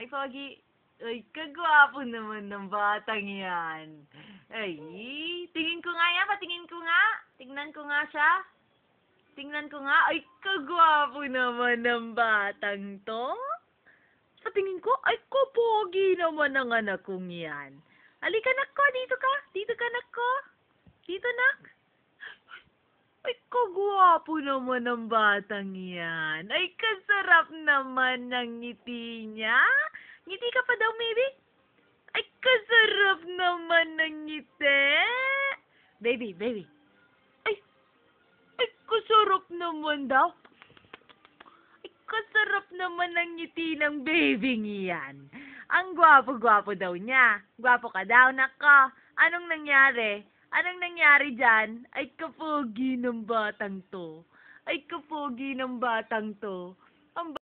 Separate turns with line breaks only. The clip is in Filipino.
Ay, Pogi. Ay, kagwapo naman ng batang yan. Ay, tingin ko nga yan. Patingin ko nga. Tingnan ko nga siya. Tingnan ko nga. Ay, kagwapo naman ng batang to. Patingin ko. Ay, kapogi naman ang anak kong yan. Halika, anak ko. Dito ka. Dito ka, anak ko. Dito, nak. Ay, kagwapo naman ng batang yan. Ay, kasarap naman ng ngiti niya. Ngiti ka pa daw, maybe? Ay, kasarap naman ng ngiti. Baby, baby. Ay, kasarap naman daw. Ay, kasarap naman ng ngiti ng baby yan. Ang gwapo-gwapo daw niya. Gwapo ka daw, nako. Anong nangyari? Anong nangyari dyan? Ay, kapogi ng batang to. Ay, kapogi ng batang to. Ang